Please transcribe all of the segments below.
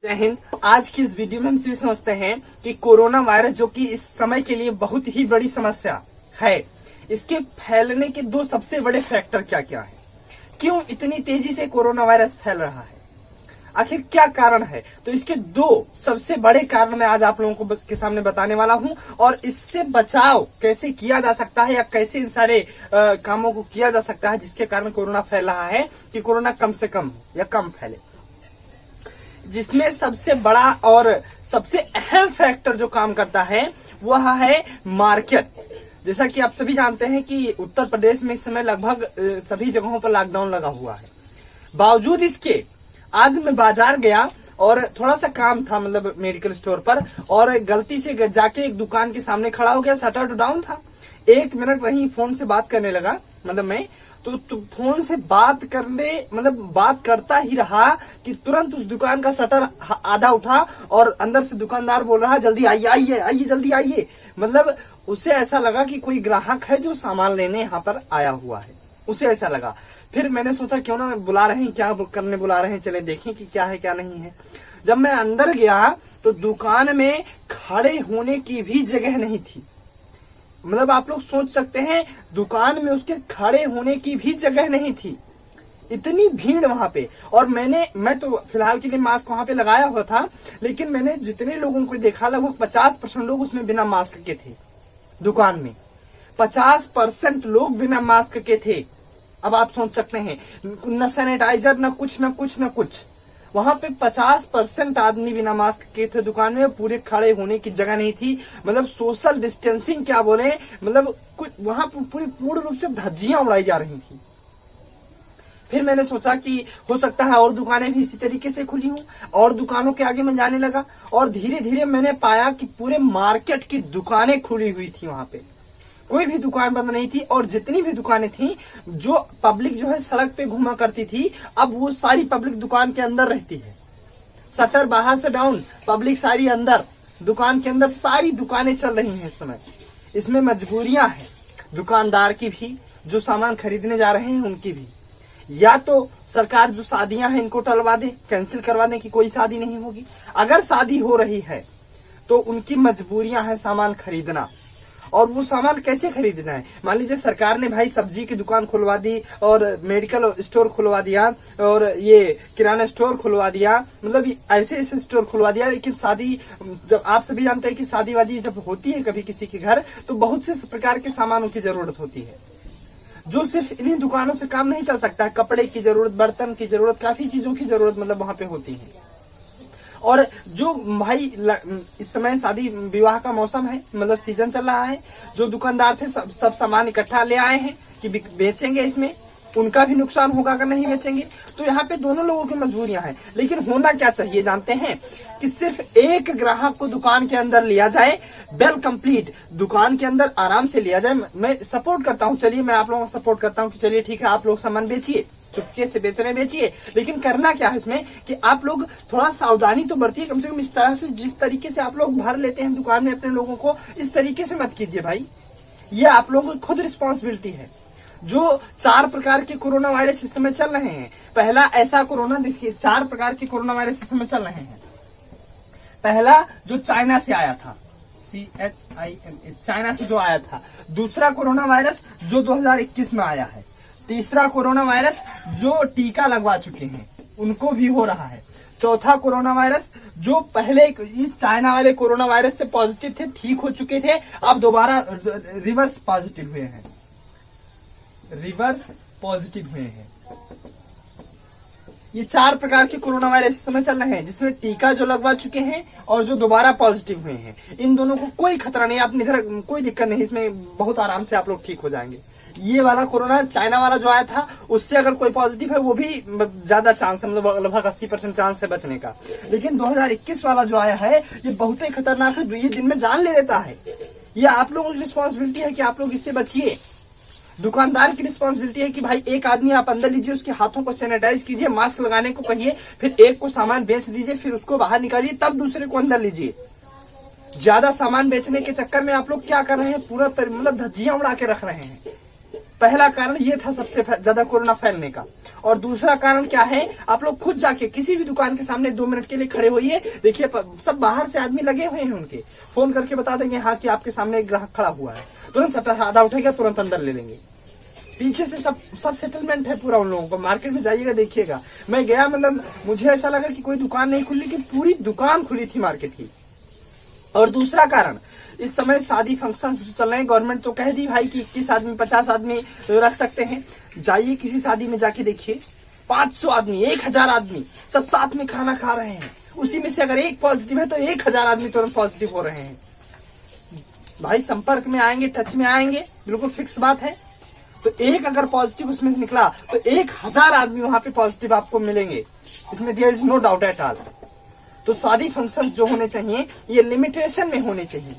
जय हिंद। आज की इस वीडियो में हम सभी समझते हैं कि कोरोना वायरस जो कि इस समय के लिए बहुत ही बड़ी समस्या है, इसके फैलने के दो सबसे बड़े फैक्टर क्या क्या है, क्यों इतनी तेजी से कोरोना वायरस फैल रहा है, आखिर क्या कारण है। तो इसके दो सबसे बड़े कारण मैं आज आप लोगों को के सामने बताने वाला हूं और इससे बचाव कैसे किया जा सकता है या कैसे इन सारे कामों को किया जा सकता है जिसके कारण कोरोना फैल रहा है कि कोरोना कम से कम या कम फैले। जिसमें सबसे बड़ा और सबसे अहम फैक्टर जो काम करता है वह है मार्केट। जैसा कि आप सभी जानते हैं कि उत्तर प्रदेश में इस समय लगभग सभी जगहों पर लॉकडाउन लगा हुआ है। बावजूद इसके आज मैं बाजार गया और थोड़ा सा काम था, मतलब मेडिकल स्टोर पर, और गलती से जाके एक दुकान के सामने खड़ा हो गया। शटर तो डाउन था। 1 मिनट वहीं फोन से बात करने लगा, मतलब मैं तो फोन से बात करने बात करता ही रहा कि तुरंत उस दुकान का शटर आधा उठा और अंदर से दुकानदार बोल रहा जल्दी आइए आइए आइए जल्दी आइए। मतलब उसे ऐसा लगा कि कोई ग्राहक है जो सामान लेने यहाँ पर आया हुआ है, उसे ऐसा लगा। फिर मैंने सोचा क्यों ना बुला रहे हैं, क्या करने बुला रहे हैं, चले देखें कि क्या है क्या नहीं है। जब मैं अंदर गया तो दुकान में खड़े होने की भी जगह नहीं थी। मतलब आप लोग सोच सकते हैं, दुकान में उसके खड़े होने की भी जगह नहीं थी, इतनी भीड़ वहां पे। और मैं तो फिलहाल के लिए मास्क वहां पे लगाया हुआ था, लेकिन मैंने जितने लोगों को देखा लगभग 50% लोग उसमें बिना मास्क के थे। दुकान में 50% लोग बिना मास्क के थे। अब आप सोच सकते हैं, न सैनिटाइजर न कुछ। वहां पे 50% आदमी बिना मास्क के थे दुकान में। पूरे खड़े होने की जगह नहीं थी। मतलब सोशल डिस्टेंसिंग क्या बोले, मतलब कुछ वहां पूर्ण रूप से धज्जियां उड़ाई जा रही थी। फिर मैंने सोचा कि हो सकता है और दुकानें भी इसी तरीके से खुली हों, और दुकानों के आगे मैं जाने लगा और धीरे धीरे मैंने पाया कि पूरे मार्केट की दुकानें खुली हुई थी। वहां पे कोई भी दुकान बंद नहीं थी, और जितनी भी दुकानें थी, जो पब्लिक जो है सड़क पे घूमा करती थी, अब वो सारी पब्लिक दुकान के अंदर रहती है। शटर बाहर से डाउन, पब्लिक सारी अंदर, दुकान के अंदर सारी दुकानें चल रही हैं इस समय। इसमें मजबूरियां हैं दुकानदार की भी, जो सामान खरीदने जा रहे हैं उनकी भी। या तो सरकार जो शादियां हैं इनको टलवा दे, कैंसिल करवा दे कि कोई शादी नहीं होगी। अगर शादी हो रही है तो उनकी मजबूरियां हैं सामान खरीदना, और वो सामान कैसे खरीदना है। मान लीजिए सरकार ने भाई सब्जी की दुकान खुलवा दी और मेडिकल स्टोर खुलवा दिया और ये किराना स्टोर खुलवा दिया, मतलब ऐसे स्टोर खुलवा दिया। लेकिन शादी, जब आप सभी जानते हैं कि शादी वादी जब होती है कभी किसी के घर, तो बहुत से प्रकार के सामानों की जरूरत होती है, जो सिर्फ इन्हीं दुकानों से काम नहीं चल सकता है। कपड़े की जरूरत, बर्तन की जरूरत, काफी चीजों की जरूरत वहां पे होती है। और जो भाई इस समय शादी विवाह का मौसम है, मतलब सीजन चल रहा है, जो दुकानदार थे सब सामान इकट्ठा ले आए हैं कि बेचेंगे, इसमें उनका भी नुकसान होगा अगर नहीं बेचेंगे। तो यहाँ पे दोनों लोगों की मजबूरियां हैं। लेकिन होना क्या चाहिए जानते हैं कि सिर्फ एक ग्राहक को दुकान के अंदर लिया जाए, वेल कंप्लीट दुकान के अंदर आराम से लिया जाए। मैं सपोर्ट करता हूँ, चलिए मैं आप लोगों को सपोर्ट करता हूँ कि चलिए ठीक है, आप लोग सामान बेचिए, चुपके से बेचने बेचिए। लेकिन करना क्या है इसमें कि आप लोग थोड़ा सावधानी तो बरतिए, कम से कम इस तरह से, जिस तरीके से आप लोग भर लेते हैं दुकान में अपने लोगों को, इस तरीके से मत कीजिए भाई। ये आप लोगों की खुद रिस्पॉन्सिबिलिटी है। जो 4 प्रकार के कोरोना वायरस इस समय चल रहे हैं, पहला ऐसा कोरोना, देखिए 4 प्रकार के कोरोना वायरस इस समय चल रहे हैं। पहला जो चाइना से आया था, CHINA, चाइना से जो आया था। दूसरा कोरोना वायरस जो 2021 में आया है। तीसरा कोरोना वायरस जो टीका लगवा चुके हैं उनको भी हो रहा है। चौथा कोरोना वायरस जो पहले इस चाइना वाले कोरोना वायरस से पॉजिटिव थे, ठीक हो चुके थे, अब दोबारा रिवर्स पॉजिटिव हुए हैं, ये 4 प्रकार के कोरोना वायरस इस समय चल रहे हैं, जिसमें टीका जो लगवा चुके हैं और जो दोबारा पॉजिटिव हुए हैं। इन दोनों को कोई खतरा नहीं, आप इधर कोई दिक्कत नहीं, इसमें बहुत आराम से आप लोग ठीक हो जाएंगे। ये वाला कोरोना चाइना वाला जो आया था, उससे अगर कोई पॉजिटिव है वो भी ज्यादा चांस है, मतलब लगभग 80% चांस है बचने का। लेकिन 2021 वाला जो आया है ये बहुत ही खतरनाक है, ये दिन में जान ले लेता है। ये आप लोगों की रिस्पॉन्सिबिलिटी है कि आप लोग इससे बचिए। दुकानदार की रिस्पॉन्सिबिलिटी है कि भाई एक आदमी आप अंदर लीजिए, उसके हाथों को सैनिटाइज कीजिए, मास्क लगाने को कहिए, फिर एक को सामान बेच दीजिए, फिर उसको बाहर निकालिए, तब दूसरे को अंदर लीजिए। ज्यादा सामान बेचने के चक्कर में आप लोग क्या कर रहे हैं, पूरा मतलब धज्जियां उड़ा के रख रहे हैं। पहला कारण ये था सबसे ज्यादा कोरोना फैलने का। और दूसरा कारण क्या है, आप लोग खुद जाके किसी भी दुकान के सामने 2 मिनट के लिए खड़े होइए, देखिए सब बाहर से आदमी लगे हुए हैं, उनके फोन करके बता देंगे हाँ कि आपके सामने एक ग्राहक खड़ा हुआ है, तुरंत शटर आधा उठेगा, तुरंत अंदर ले लेंगे। पीछे से सब सेटलमेंट है पूरा उन लोगों को। मार्केट में जाइएगा देखिएगा, मैं गया, मतलब मुझे ऐसा लगा कि कोई दुकान नहीं खुली, लेकिन पूरी दुकान खुली थी मार्केट की। और दूसरा कारण, इस समय शादी फंक्शन चल रहे हैं, गवर्नमेंट तो कह दी भाई कि 21 आदमी 50 आदमी रख सकते हैं। जाइए किसी शादी में जाके देखिए, 500 आदमी 1000 आदमी सब साथ में खाना खा रहे हैं, उसी में से अगर एक पॉजिटिव है तो 1000 आदमी तुरंत पॉजिटिव हो रहे हैं। भाई संपर्क में आएंगे, टच में आएंगे, बिल्कुल फिक्स बात है। तो एक अगर पॉजिटिव उसमें निकला तो 1000 आदमी वहां पे पॉजिटिव आपको मिलेंगे, इसमें there is no doubt at all. तो शादी फंक्शन जो होने चाहिए ये लिमिटेशन में होने चाहिए,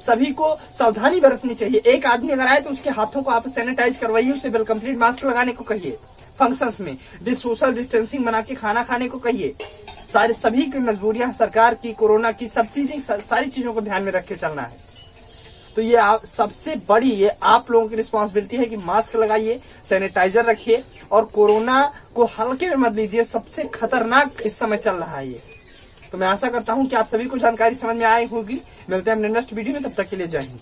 सभी को सावधानी बरतनी चाहिए। एक आदमी अगर आए तो उसके हाथों को आप सैनिटाइज करवाइए, उसे बिल कंप्लीट मास्क लगाने को कहिए, फंक्शंस में सोशल डिस्टेंसिंग बना के खाना खाने को कहिए। सभी की मजबूरियां, सरकार की, कोरोना की, सब चीजें, सारी चीजों को ध्यान में रख के चलना है। तो ये सबसे बड़ी ये आप लोगों की रिस्पॉन्सिबिलिटी है कि मास्क लगाइए, सैनिटाइजर रखिए और कोरोना को हल्के में मत लीजिए, सबसे खतरनाक इस समय चल रहा है ये। तो मैं आशा करता हूं कि आप सभी को जानकारी समझ में आई होगी। मिलते हैं नेक्स्ट वीडियो में, तब तक के लिए जय हिंद।